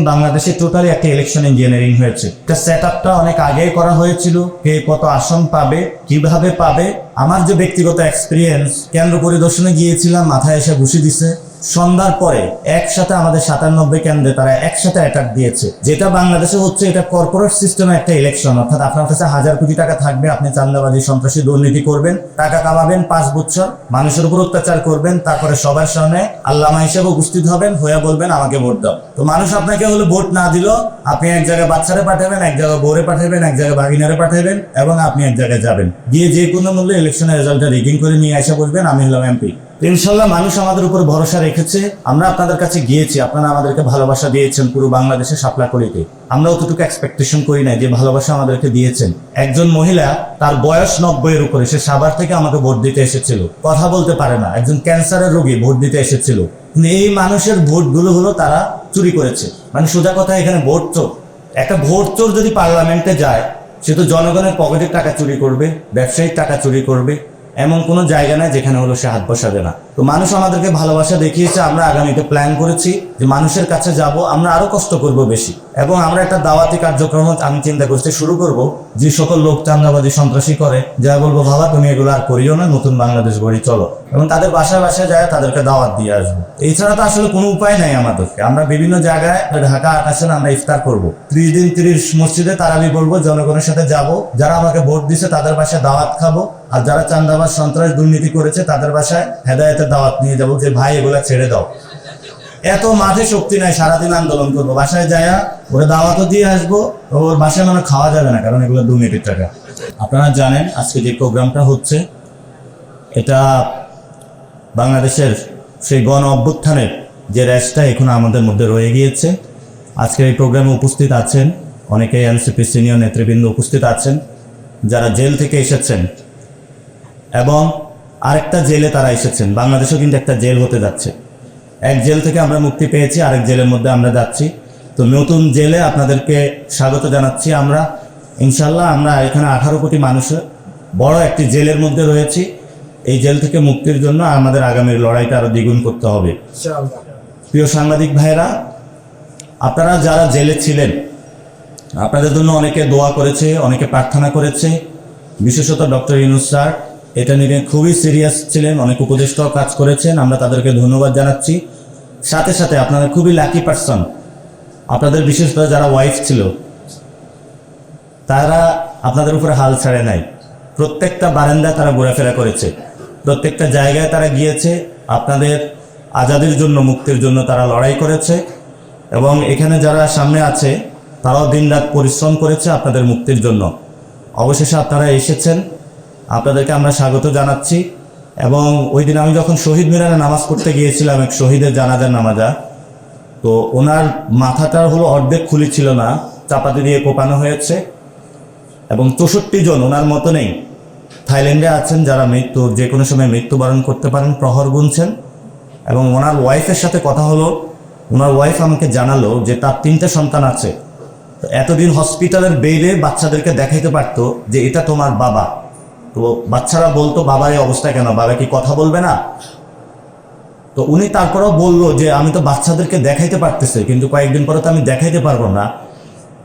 বাংলাদেশে টোটালি একটা election engineering হয়েছে। এটা সেটআপটা অনেক আগেই করা হয়েছিল। কে কত আসন পাবে, কিভাবে পাবে, আমার যে ব্যক্তিগত এক্সপিরিয়েন্স, কেন্দ্র পরিদর্শনে গিয়েছিলাম, মাথায় এসে ঘুষি দিছে। সন্ধ্যার পরে একসাথে আমাদের 97 কেন্দ্রে তারা একসাথে অ্যাটাক দিয়েছে। যেটা বাংলাদেশে হচ্ছে এটা কর্পোরেট সিস্টেমে একটা ইলেকশন, অর্থাৎ আপনার কাছে 1000 কোটি টাকা থাকবে, আপনি চাঁদাবাজি সন্ত্রাসী দুর্নীতি করবেন, টাকা কামাবেন 5 বছর, মানুষের উপর অত্যাচার করবেন, তারপরে সবার সামনে আল্লামা হিসেবে উপস্থিত হবেন, হয়ে বলবেন আমাকে ভোট দাও। তো মানুষ আপনাকে হলো ভোট না দিল, আপনি এক জায়গায় বাচ্চারে পাঠাবেন, এক জায়গায় বউরে পাঠাবেন, এক জায়গায় ভাগিনারে পাঠাবেন, এবং আপনি এক জায়গায় যাবেন, গিয়ে যে কোনো মূল্যে ইলেকশনের রেজাল্টটা রিগিং করে নিয়ে এসে বলবেন আমি হলাম এমপি। ইনশাল্লাহ মানুষ আমাদের উপর ভরসা রেখেছে। আমরা আপনাদের কাছে গিয়েছি, আপনারা আমাদেরকে ভালোবাসা দিয়েছেন পুরো বাংলাদেশে সাপলাকলিতে। আমরা অতটুকু এক্সপেকটেশন করি নাই যে ভালোবাসা আমাদেরকে দিয়েছেন। একজন মহিলা, তার বয়স 90-এর উপরে, সে সাভার থেকে আমাকে ভোট দিতে এসেছিল, কথা বলতে পারে না, একজন ক্যান্সারের রোগী ভোট দিতে এসেছিল। এই মানুষের ভোটগুলো হলো তারা চুরি করেছে। মানে সোজা কথা, এখানে ভোট চোর। একটা ভোট চোর যদি পার্লামেন্টে যায়, সে তো জনগণের পকেটের টাকা চুরি করবে, ব্যবসায়িক টাকা চুরি করবে, এমন কোনো জায়গা নাই যেখানে হলো সে হাত বসাবে না। তো মানুষ আমাদেরকে ভালোবাসা দেখিয়েছে। আমরা আগামীতে প্ল্যান করেছি যে মানুষের কাছে যাব, আমরা আরো কষ্ট করব বেশি, এবং আমরা একটা দাওয়াতি কার্যক্রম আমি চিন্তা করতে শুরু করব। যে সকল লোক চাঁদাবাজি সন্ত্রাসী করে, যা বলবো বাবা তুমি এগুলো আর করিও না, নতুন বাংলাদেশ গড়ি চলো, এবং তাদের বাসায় বাসায় যায় তাদেরকে দাওয়াত দিয়ে আসবো। এছাড়া তো আসলে কোনো উপায় নাই আমাদেরকে। আমরা বিভিন্ন জায়গায় ঢাকা আকাশে আমরা ইফতার করবো, 30 দিন 30 মসজিদে তারাবি বলবো, জনগণের সাথে যাব, যারা আমাকে ভোট দিছে তাদের বাসায় দাওয়াত খাবো, আর যারা চাঁদাবাজ সন্ত্রাস দুর্নীতি করেছে তাদের বাসায় হেদায়েতের দাওয়াত নিয়ে যাবো যে ভাই এগুলা ছেড়ে দাও। এত মাঠে শক্তি নাই, সারাদিন আন্দোলন করবো, বাসায় যায়া ওরা দাওয়াতও দিয়ে আসবো, ওর বাসায় মানে খাওয়া যাবে না, কারণ এগুলো দুর্নীতির টাকা। আপনারা জানেন আজকে যে প্রোগ্রামটা হচ্ছে, এটা বাংলাদেশের সেই গণ অভ্যুত্থানের যে রেশটা এখন আমাদের মধ্যে রয়ে গিয়েছে। আজকের এই প্রোগ্রামে উপস্থিত আছেন অনেকেই এনসিপি সিনিয়র নেতৃবৃন্দ উপস্থিত আছেন, যারা জেল থেকে এসেছেন, এবং আরেকটা জেলে তারা এসেছেন। বাংলাদেশেও কিন্তু একটা জেল হতে যাচ্ছে। এক জেল থেকে আমরা মুক্তি পেয়েছি, আরেক জেলের মধ্যে আমরা যাচ্ছি। তো নতুন জেলে আপনাদেরকে স্বাগত জানাচ্ছি। আমরা ইনশাল্লাহ আমরা এখানে 18 কোটি মানুষের বড় একটি জেলের মধ্যে রয়েছি। এই জেল থেকে মুক্তির জন্য আমাদের আগামীর লড়াইটা আরো দ্বিগুণ করতে হবে। প্রিয় সাংবাদিক ভাইরা, আপনারা যারা জেলে ছিলেন, আপনাদের জন্য অনেকে দোয়া করেছে, অনেকে প্রার্থনা করেছে। বিশেষত ডক্টর ইউনূস স্যার এটা নিয়ে খুবই সিরিয়াস ছিলেন, অনেক উপদেষ্টাও কাজ করেছেন, আমরা তাদেরকে ধন্যবাদ জানাচ্ছি। সাথে সাথে আপনারা খুবই লাকি পারসন, আপনাদের বিশেষ করে যারা ওয়াইফ ছিল তারা আপনাদের উপরে হাল ছাড়ে নাই। প্রত্যেকটা বারান্দায় তারা ঘোরাফেরা করেছে, প্রত্যেকটা জায়গায় তারা গিয়েছে, আপনাদের আজাদির জন্য, মুক্তির জন্য তারা লড়াই করেছে। এবং এখানে যারা সামনে আছে তারাও দিনরাত পরিশ্রম করেছে আপনাদের মুক্তির জন্য। অবশেষে আপনারা এসেছেন, আপনাদেরকে আমরা স্বাগত জানাচ্ছি। এবং ওই দিন আমি যখন শহীদ মিনারে নামাজ পড়তে গিয়েছিলাম, এক শহীদের জানাজার নামাজা, তো ওনার মাথাটা হলো অর্ধেক খুলি ছিল না, চাপাতি দিয়ে কোপানো হয়েছে, এবং 64 জন ওনার মতো নেই থাইল্যান্ডে আছেন যারা যে কোনো সময় মৃত্যুবরণ করতে পারেন, প্রহর গুনছেন। এবং ওনার ওয়াইফের সাথে কথা হলো, ওনার ওয়াইফ আমাকে জানালো যে তার 3টে সন্তান আছে। তো এতদিন হসপিটালের বেডে বাচ্চাদেরকে দেখাইতে পারতো যে এটা তোমার বাবা। তো বাচ্চারা বলতো বাবার এই অবস্থা কেন, বাবা কি কথা বলবে না? তো উনি তারপরেও বললো যে আমি তো বাচ্চাদেরকে দেখাইতে পারতেছি, কিন্তু কয়েকদিন পরে তো আমি দেখাইতে পারবো না।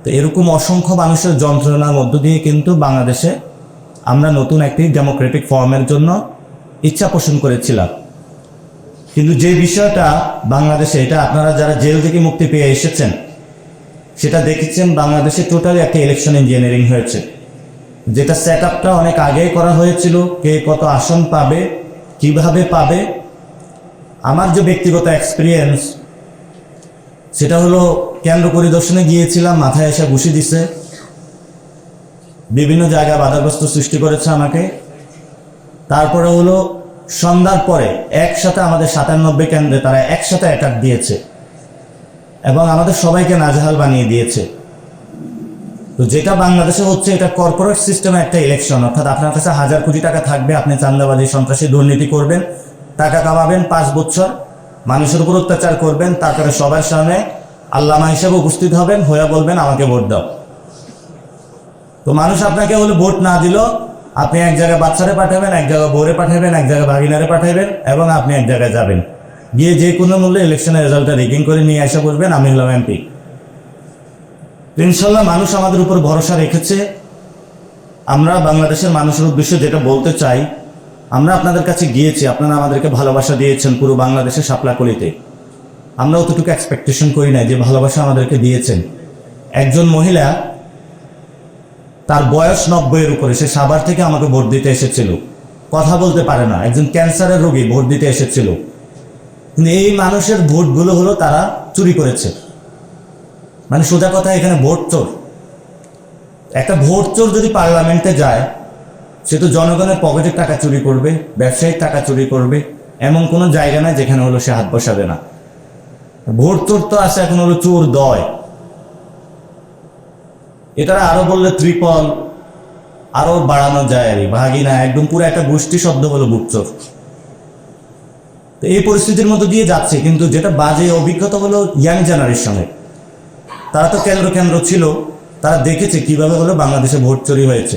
তো এরকম অসংখ্য মানুষের যন্ত্রণার মধ্য দিয়ে কিন্তু বাংলাদেশে আমরা নতুন একটি ডেমোক্রেটিক ফর্মের জন্য ইচ্ছা পোষণ করেছিলাম। কিন্তু যে বিষয়টা বাংলাদেশে, এটা আপনারা যারা জেল থেকে মুক্তি পেয়ে এসেছেন সেটা দেখেছেন, বাংলাদেশে টোটালি একটা ইলেকশন ইঞ্জিনিয়ারিং হয়েছে। যেটা সেটআপটা অনেক আগেই করা হয়েছিল। কে কত আসন পাবে, কিভাবে পাবে, আমার যে ব্যক্তিগত এক্সপিরিয়েন্স, সেটা হলো কেন্দ্র পরিদর্শনে গিয়েছিলাম, মাথায় এসে ঘুষি দিছে, বিভিন্ন জায়গায় বাধাগ্রস্ত সৃষ্টি করেছে আমাকে। তারপরে হলো সন্ধ্যার পরে একসাথে আমাদের 97 কেন্দ্রে তারা একসাথে অ্যাটাক দিয়েছে, এবং আমাদের সবাইকে নাজেহাল বানিয়ে দিয়েছে। তো যেটা বাংলাদেশে হচ্ছে এটা কর্পোরেট সিস্টেমে একটা ইলেকশন, অর্থাৎ আপনার কাছে 1000 কোটি টাকা থাকবে, আপনি চাঁদাবাজি সন্ত্রাসী দুর্নীতি করবেন, টাকা কামাবেন 5 বছর, মানুষের উপর অত্যাচার করবেন, তারপরে সবার সামনে আল্লামা হিসেবে উপস্থিত হবেন, হয়ে বলবেন আমাকে ভোট দাও। তো মানুষ আপনাকে হলে ভোট না দিল, আপনি এক জায়গায় বাচ্চারে পাঠাবেন, এক জায়গায় বউরে পাঠাবেন, এক জায়গায় ভাগিনারে পাঠাবেন, এবং আপনি এক জায়গায় যাবেন, গিয়ে যে কোনো মূল্যে ইলেকশনের রেজাল্টটা রিগিং করে নিয়ে এসে বলবেন আমি হলাম এমপি। ইনশাল্লাহ মানুষ আমাদের উপর ভরসা রেখেছে। আমরা বাংলাদেশের মানুষের উদ্দেশ্যে যেটা বলতে চাই, আমরা আপনাদের কাছে গিয়েছি, আপনারা আমাদেরকে ভালোবাসা দিয়েছেন পুরো বাংলাদেশের শাপলাকলিতে। আমরা অতটুকু এক্সপেকটেশন করি না যে ভালোবাসা আমাদেরকে দিয়েছেন। একজন মহিলা, তার বয়স 90-এর উপরে, সে সাভার থেকে আমাকে ভোট দিতে এসেছিল, কথা বলতে পারে না, একজন ক্যান্সারের রোগী ভোট দিতে এসেছিল। কিন্তু এই মানুষের ভোটগুলো হলো তারা চুরি করেছে। মানে সোজা কথা, এখানে ভোট চোর। একটা ভোট চোর যদি পার্লামেন্টে যায়, সে তো জনগণের পকেটের টাকা চুরি করবে, ব্যবসায়িক টাকা চুরি করবে, এমন কোনো জায়গা নাই যেখানে হলো সে হাত বসাবে না। ভোট চোর তো আছে, এখন হলো চোর দয়। এটা আরো বললে ত্রিপল আরো বাড়ানো যায় আর ভাগিনা, একদম পুরো একটা গোষ্ঠী শব্দ হলো ভোট চোর। তো এই পরিস্থিতির মধ্যে দিয়ে যাচ্ছে। কিন্তু যেটা বাজে অভিজ্ঞতা হলো ইয়াং জেনারেশনের, তারা তো কেন্দ্র কেন্দ্র ছিল, তারা দেখেছে কিভাবে হলো বাংলাদেশে ভোট চুরি হয়েছে।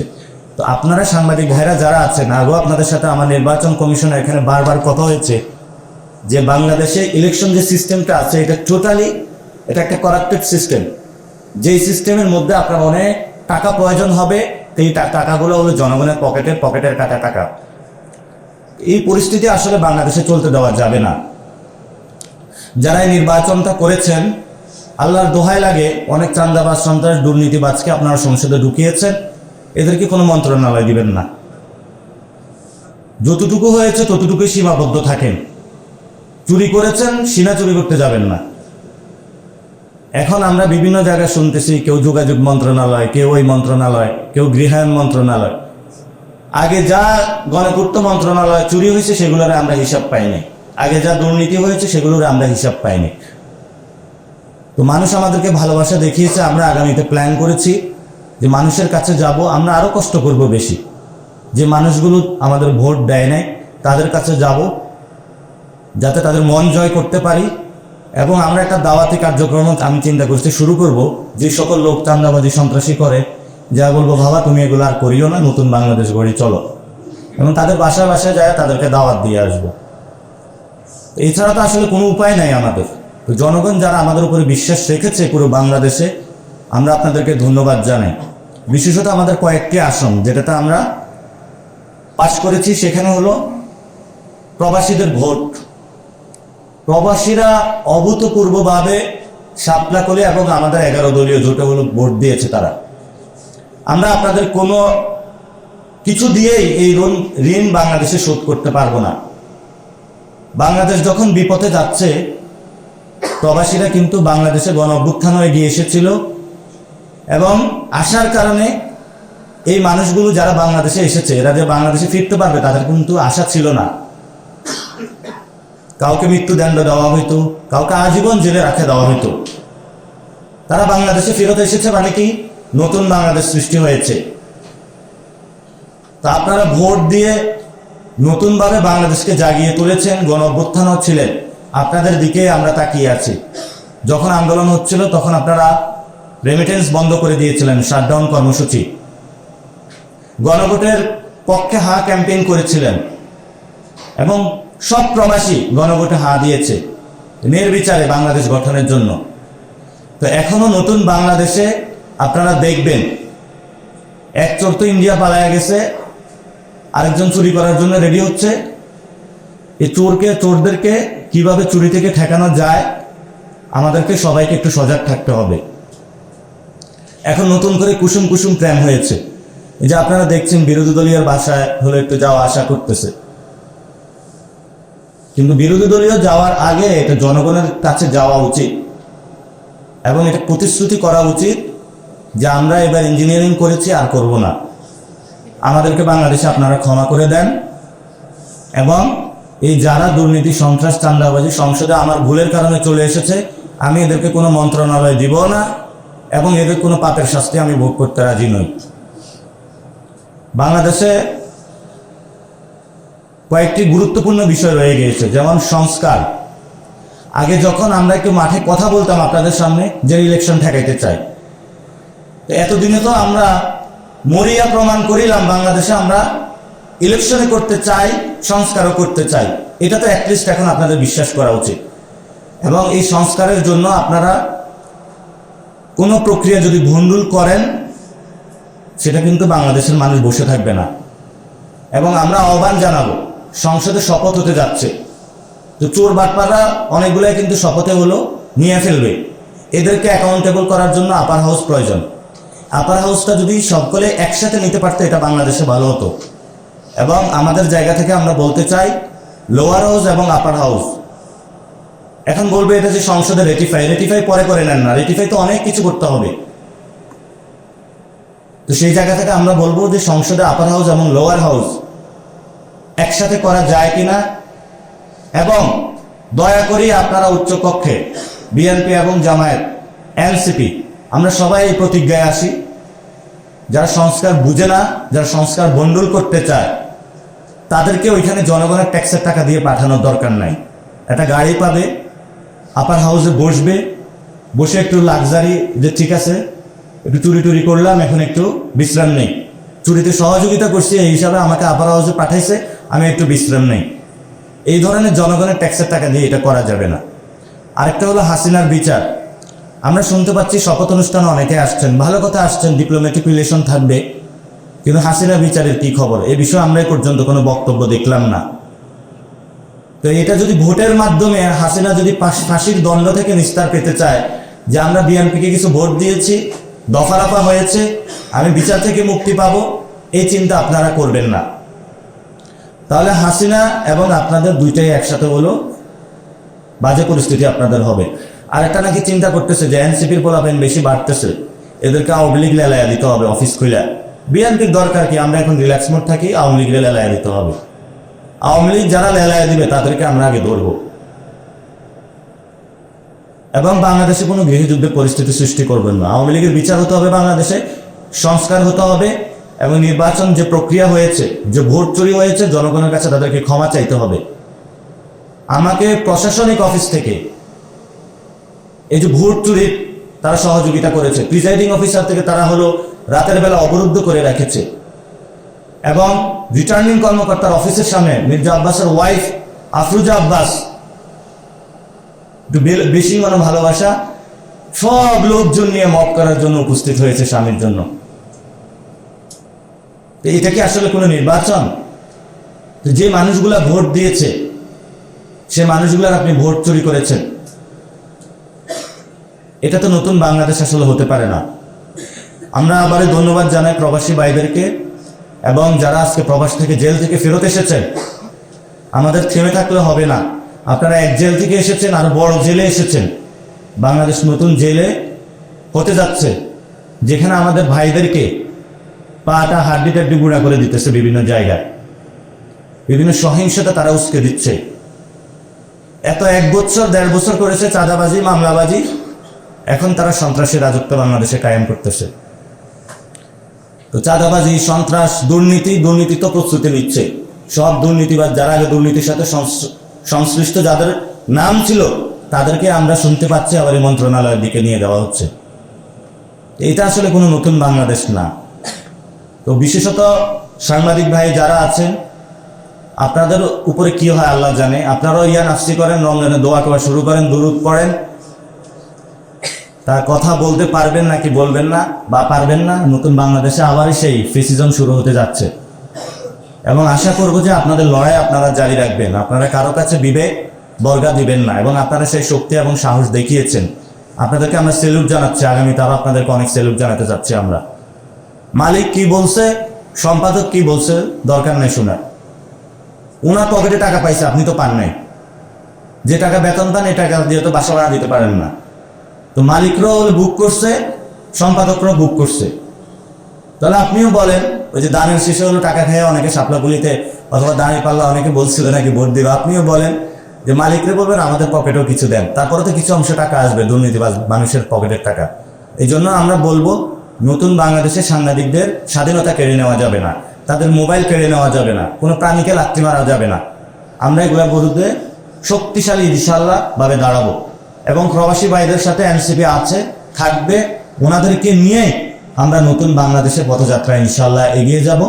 তো আপনারা সাংবাদিক ভাইরা যারা আছেন, আগেও আপনাদের সাথে আমার নির্বাচন কমিশনের এখানে বারবার কথা হয়েছে যে বাংলাদেশে ইলেকশন যে সিস্টেমটা আছে, এটা টোটালি এটা একটা করাপ্টেড সিস্টেম। যেই সিস্টেমের মধ্যে আপনার অনেক টাকা প্রয়োজন হবে, এই টাকাগুলো হলো জনগণের পকেটের কাটা টাকা। এই পরিস্থিতি আসলে বাংলাদেশে চলতে দেওয়া যাবে না। যারা এই নির্বাচনটা করেছেন, আল্লাহর দোহাই লাগে, অনেক চান্দাবাজ, সন্ত্রাস, দুর্নীতিবাজকে আপনারা সংসদে ঢুকিয়েছেন, এদেরকে কোনো মন্ত্রণালয় দিবেন না। যতটুকু হয়েছে ততটুকুই সীমাবদ্ধ থাকেন। চুরি করেছেন, সিনা চুরি করতে যাবেন না। এখন আমরা বিভিন্ন জায়গায় শুনতেছি, কেউ যোগাযোগ মন্ত্রণালয়, কেউ ওই মন্ত্রণালয়, কেউ গৃহায়ণ মন্ত্রণালয়। আগে যা গণপূর্ত মন্ত্রণালয় চুরি হয়েছে সেগুলোর আমরা হিসাব পাইনি, আগে যা দুর্নীতি হয়েছে সেগুলোর আমরা হিসাব পাইনি। তো মানুষ আমাদেরকে ভালোবাসা দেখিয়েছে। আমরা আগামীতে প্ল্যান করেছি যে মানুষের কাছে যাব, আমরা আরো কষ্ট করব বেশি। যে মানুষগুলো আমাদের ভোট দেয় নাই তাদের কাছে যাব, যাতে তাদের মন জয় করতে পারি। এবং আমরা একটা দাওয়াতি কার্যক্রম আমি চিন্তা করছি শুরু করব। যে সকল লোক চান্দাবাজি, সন্ত্রাসী করে, যা বলবো, ভাবা তুমি এগুলো আর করিও না, নতুন বাংলাদেশ গড়ি চলো। এবং তাদের বাসায় বাসায় যায় তাদেরকে দাওয়াত দিয়ে আসবো। এছাড়া তো আসলে কোনো উপায় নাই আমাদের। তো জনগণ যারা আমাদের উপরে বিশ্বাস রেখেছে পুরো বাংলাদেশে, আমরা আপনাদেরকে ধন্যবাদ জানাই। বিশেষত আমাদের কয়েকটি আসন যেটাতে আমরা পাশ করেছি, সেখানে হলো প্রবাসীদের ভোট। প্রবাসীরা অভূতপূর্বভাবে শাপলাকলি এবং আমাদের 11 দলীয় জোটে হলো ভোট দিয়েছে তারা। আমরা আপনাদের কোনো কিছু দিয়েই এই ঋণ বাংলাদেশে শোধ করতে পারবো না। বাংলাদেশ যখন বিপথে যাচ্ছে, প্রবাসীরা কিন্তু বাংলাদেশে গণ অভ্যুত্থান হয়ে গিয়ে এসেছিল, এবং আসার কারণে এই মানুষগুলো যারা বাংলাদেশে এসেছে, এরা যে বাংলাদেশে ফিরতে পারবে তাদের কিন্তু আশা ছিল না। কাউকে মৃত্যুদণ্ড দেওয়া হইতো, কাউকে আজীবন জেলে রাখে দেওয়া হইতো। তারা বাংলাদেশে ফেরত এসেছে, মানে কি নতুন বাংলাদেশ সৃষ্টি হয়েছে। তা আপনারা ভোট দিয়ে নতুনভাবে বাংলাদেশকে জাগিয়ে তুলেছেন, গণ অভ্যুত্থান হচ্ছিলেন, আপনাদের দিকে আমরা তাকিয়ে আছি। যখন আন্দোলন হচ্ছিল তখন আপনারা রেমিটেন্স বন্ধ করে দিয়েছিলেন, শাটডাউন কর্মসূচি। গণভোটের পক্ষে হা ক্যাম্পেইন করেছিলেন, এবং সব প্রবাসী গণভোটে হা দিয়েছে নির্বিচারে বাংলাদেশ গঠনের জন্য। তো এখনো নতুন বাংলাদেশে আপনারা দেখবেন, এক চোর তো ইন্ডিয়া পালায়া গেছে, আরেকজন চুরি করার জন্য রেডি হচ্ছে। এই চোরদেরকে কিভাবে চুরি থেকে ঠেকানো যায়, আমাদেরকে সবাইকে একটু সজাগ থাকতে হবে। এখন নতুন করে কুসুম কুসুম প্ল্যান হয়েছে, এই যে আপনারা দেখছেন বিরোধী দলীয় বাসায় হলো একটু যাওয়া আসা করতেছে। কিন্তু বিরোধী দলীয় যাওয়ার আগে এটা জনগণের কাছে যাওয়া উচিত, এবং এটা প্রতিশ্রুতি করা উচিত যে আমরা এবার ইঞ্জিনিয়ারিং করেছি, আর করব না, আমাদেরকে বাংলাদেশে আপনারা ক্ষমা করে দেন। এবং এই যারা দুর্নীতি, সন্ত্রাস, চাঁদাবাজি সংসদে আমার ভুলের কারণে চলে এসেছে, আমি এদেরকে কোনো মন্ত্রণালয় দিব না, এবং এদের কোনো পাপের শাস্তি আমি ভোগ করতে রাজি নই। বাংলাদেশে কয়েকটি গুরুত্বপূর্ণ বিষয় রয়ে গিয়েছে, যেমন সংস্কার। আগে যখন আমরা একটু মাঠে কথা বলতাম আপনাদের সামনে যে ইলেকশন ঠেকাইতে চাই, এতদিনে তো আমরা মরিয়া প্রমাণ করিলাম বাংলাদেশে আমরা ইলেকশনে করতে চাই, সংস্কারও করতে চাই। এটা তো অ্যাটলিস্ট এখন আপনাদের বিশ্বাস করা উচিত। এবং এই সংস্কারের জন্য আপনারা কোনো প্রক্রিয়া যদি ভণ্ডুল করেন, সেটা কিন্তু বাংলাদেশের মানুষ বসে থাকবে না। এবং আমরা আহ্বান জানাবো, সংসদে শপথ হতে যাচ্ছে, তো চোর বাটপাররা অনেকগুলাই কিন্তু শপথে হলো নিয়ে ফেলবে। এদেরকে অ্যাকাউন্টেবল করার জন্য আপার হাউস প্রয়োজন। আপার হাউসটা যদি সকলে একসাথে নিতে পারতো, এটা বাংলাদেশে ভালো হতো। এবং আমাদের জায়গা থেকে আমরা বলতে চাই, লোয়ার হাউস এবং আপার হাউস এখন বলবে এটা যে সংসদে রেটিফাই পরে করে নেন না, রেটিফাই তো অনেক কিছু করতে হবে। তো সেই জায়গা থেকে আমরা বলবো যে সংসদে আপার হাউস এবং লোয়ার হাউস একসাথে করা যায় কিনা, এবং দয়া করে আপনারা উচ্চকক্ষে বিএনপি এবং জামায়াত, এনসিপি, আমরা সবাই এই প্রতিজ্ঞায় আসি, যারা সংস্কার বুঝে না, যারা সংস্কার ভণ্ডুল করতে চায়, তাদেরকে ওইখানে জনগণের ট্যাক্সের টাকা দিয়ে পাঠানোর দরকার নাই। একটা গাড়ি পাবে, আপার হাউসে বসবে, বসে একটু লাক্সারি, যে ঠিক আছে একটু চুরি করলাম, এখন একটু বিশ্রাম নেই, চুরিতে সহযোগিতা করছি এই হিসাবে আমাকে আপার হাউসে পাঠাইছে, আমি একটু বিশ্রাম নেই। এই ধরনের জনগণের ট্যাক্সের টাকা দিয়ে এটা করা যাবে না। আরেকটা হলো হাসিনার বিচার। আমরা শুনতে পাচ্ছি শপথ অনুষ্ঠানে অনেকে আসছেন, ভালো কথা আসছেন, ডিপ্লোম্যাটিক রিলেশন থাকবে, কিন্তু হাসিনা বিচারের কি খবর, এ বিষয়ে আমরা এই পর্যন্ত কোনো বক্তব্য দেখলাম না। তো এটা যদি ভোটের মাধ্যমে হাসিনা যদি ফাঁসির দণ্ড থেকে নিস্তার পেতে চায়, যে আমরা বিএনপিকে কিছু ভোট দিয়েছি, দফারফা হয়েছে, আমি বিচার থেকে মুক্তি পাবো, এই চিন্তা আপনারা করবেন না। তাহলে হাসিনা এবং আপনাদের দুইটাই একসাথে হলো, বাজে পরিস্থিতি আপনাদের হবে। আরেকটা নাকি চিন্তা করতেছে যে এনসিপির পোলাপেন বেশি বাড়তেছে, এদেরকে আওয়ামী লীগ লেলাইয়া দিতে হবে অফিস খুলে। বিএনপির দরকার কি, আমরা এখন রিল্যাক্স মোড থাকি, আওয়ামী লীগ লেলাইয়া দিতে হবে। আওয়ামী লীগ যারা লেলাইয়া দিবে তাদেরকে আমরা আগে ধরবো। এবং বাংলাদেশে কোনো গৃহযুদ্ধের পরিস্থিতি সৃষ্টি করবেন না। আওয়ামী লীগের বিচার হতে হবে, বাংলাদেশে সংস্কার হতে হবে, এবং নির্বাচন যে প্রক্রিয়া হয়েছে, যে ভোট চুরি হয়েছে, জনগণের কাছে তাদেরকে ক্ষমা চাইতে হবে। আমাকে প্রশাসনিক অফিস থেকে এই যে ভোট চুরির তারা সহযোগিতা করেছে, প্রিজাইডিং অফিসার থেকে তারা হলো রাতের বেলা অবরুদ্ধ করে রেখেছে, এবং রিটার্নিং কর্মকর্তার অফিসের সামনে মির্জা আব্বাসের ওয়াইফ আফরুজা আব্বাস, একটু বেশি ভালোবাসা, সব লোকজন নিয়ে মপ করার জন্য উপস্থিত হয়েছে স্বামীর জন্য। এটা কি আসলে কোনো নির্বাচন? যে মানুষগুলা ভোট দিয়েছে, সে মানুষগুলার আপনি ভোট চুরি করেছেন, এটা তো নতুন বাংলাদেশ আসলে হতে পারে না। আমরা আবারও ধন্যবাদ জানাই প্রবাসী ভাইদেরকে, এবং যারা আজকে প্রবাস থেকে জেল থেকে ফেরত এসেছেন। আমাদের থেমে থাকলে হবে না, আপনারা এক জেল থেকে এসেছেন, আরো বড় জেলে এসেছেন। বাংলাদেশ নতুন জেলে হতে যাচ্ছে, যেখানে আমাদের ভাইদেরকে পাটা হাড্ডি গুঁড়া করে দিতেছে বিভিন্ন জায়গায়, বিভিন্ন সহিংসতা তারা উস্কে দিচ্ছে। এত 1 বছর 1.5 বছর করেছে চাঁদাবাজি, মামলাবাজি, এখন তারা সন্ত্রাসী রাজত্ব বাংলাদেশে কায়েম করতেছে। তো চাঁদাবাজি, সন্ত্রাস, দুর্নীতি তো প্রস্তুতি নিচ্ছে। সব দুর্নীতিবাদ, যারা আগে দুর্নীতির সাথে সংশ্লিষ্ট যাদের নাম ছিল, তাদেরকে আমরা শুনতে পাচ্ছি আবার এই মন্ত্রণালয়ের দিকে নিয়ে দেওয়া হচ্ছে। এটা আসলে কোনো নতুন বাংলাদেশ না। তো বিশেষত সাংবাদিক ভাই যারা আছেন, আপনাদের উপরে কি হয় আল্লাহ জানে। আপনারাও ইয়া নাফসি করেন, রমজানে দোয়া টোয়া শুরু করেন, দুরূদ পড়েন, তার কথা বলতে পারবেন নাকি বলবেন না, বা পারবেন না। নতুন বাংলাদেশে আবারই সেই ফেসিজম শুরু হতে যাচ্ছে, এবং আশা করব যে আপনাদের লড়াই আপনারা জারি রাখবেন, আপনারা কারো কাছে বিবেক বর্গা দিবেন না, এবং আপনারা সেই শক্তি এবং সাহস দেখিয়েছেন। আপনাদেরকে আমরা সেলুট জানাচ্ছি, আগামীতে আরও আপনাদেরকে অনেক সেলুট জানাতে যাচ্ছি আমরা। মালিক কি বলছে, সম্পাদক কি বলছে, দরকার নেই শোনার। ওনার পকেটে টাকা পাইছে, আপনি তো পান নাই। যে টাকা বেতন পান, এই টাকা দিয়ে তো বাসা ভাড়া দিতে পারেন না। তো মালিকরাও বুক করছে, সম্পাদকরাও বুক করছে। তাহলে আপনিও বলেন, ওই যে দানের শেষে হলো টাকা খেয়ে অনেকে শাপলাগুলিতে অথবা দাঁড়িয়ে পাল্লা অনেকে বলছিল নাকি ভোট দিবে, আপনিও বলেন যে মালিকরে বলবেন আমাদের পকেটেও কিছু দেন, তারপরে তো কিছু অংশ টাকা আসবে দুর্নীতিবাজ মানুষের পকেটের টাকা। এই জন্য আমরা বলবো, নতুন বাংলাদেশে সাংবাদিকদের স্বাধীনতা কেড়ে নেওয়া যাবে না, তাদের মোবাইল কেড়ে নেওয়া যাবে না, কোনো প্রাণীকে লাথি মারা যাবে না। আমরা এগুলোর বিরুদ্ধে শক্তিশালী ইনশাআল্লাহ ভাবে দাঁড়াবো, এবং প্রবাসী ভাইদের সাথে এনসিপি আছে, থাকবে, ওনাদেরকে নিয়ে আমরা নতুন বাংলাদেশের পথযাত্রা ইনশাআল্লাহ এগিয়ে যাব।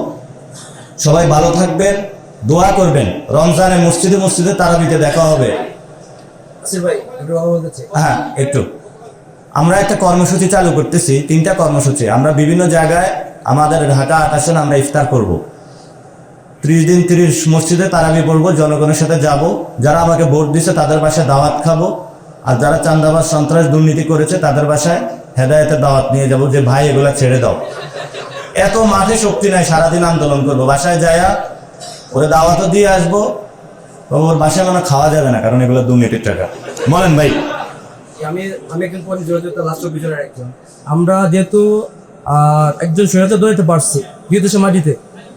সবাই ভালো থাকবেন, দোয়া করবেন। রমজানে মসজিদে তারাবিতে দেখা হবে। হ্যাঁ, একটু আমরা একটা কর্মসূচি চালু করতেছি, 3টা কর্মসূচি। আমরা বিভিন্ন জায়গায় আমাদের ঢাকা 8 আসনে আমরা ইফতার করব। 30 দিন 30 মসজিদে তারাবি বলবো, জনগণের সাথে যাব, যারা আমাকে ভোট দিছে তাদের বাসায় দাওয়াত খাবো, আর যারা চান্দাবাজ সন্ত্রাস দুর্নীতি করেছে তাদের বাসায় হেদায়েতের দাওয়াত নিয়ে যাব যে ভাই এগুলা ছেড়ে দাও। এত মাঠে শক্তি নাই, সারাদিন আন্দোলন করবো। বাসায় যায়া ওরে দাওয়াতও দিয়ে আসবো, ওর বাসায় মানে খাওয়া যাবে না, কারণ এগুলো দুর্নীতির টাকা। বলেন ভাই। আমি আমি একজন পলিটিক্যাল জড়িত রাষ্ট্র বিচারের একজন। আমরা যেহেতু একজন স্বৈরাচার ধরতে পারছি বিদেশের মাটিতে,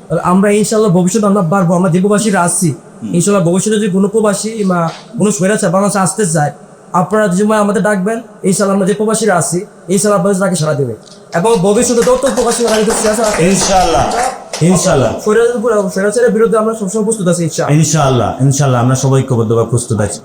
তাহলে আমরা ইনশাল্লাহ ভবিষ্যতে আমরা পারবো। আমরা যে প্রবাসীরা আসছি, ইনশাল্লাহ ভবিষ্যতে যদি কোনো প্রবাসী বা কোনো স্বৈরাচার বাংলাদেশে আসতে চায়, আপনারা যে সময় আমাদের ডাকবেন, ইনশাল্লাহ আমরা যে প্রবাসীরা আসছি, ইনশাল্লাহ আপনাদের তাকে সারা দেবে। এবং ভবিষ্যতে যত প্রবাসী ইনশাআল্লাহ ইনশাআল্লাহ স্বৈরাচারের বিরুদ্ধে আমরা সবসময় প্রস্তুত আছি। ইনশাআল্লাহ ইনশাআল্লাহ আমরা সবাই ঐক্যবদ্ধভাবে প্রস্তুত আছি।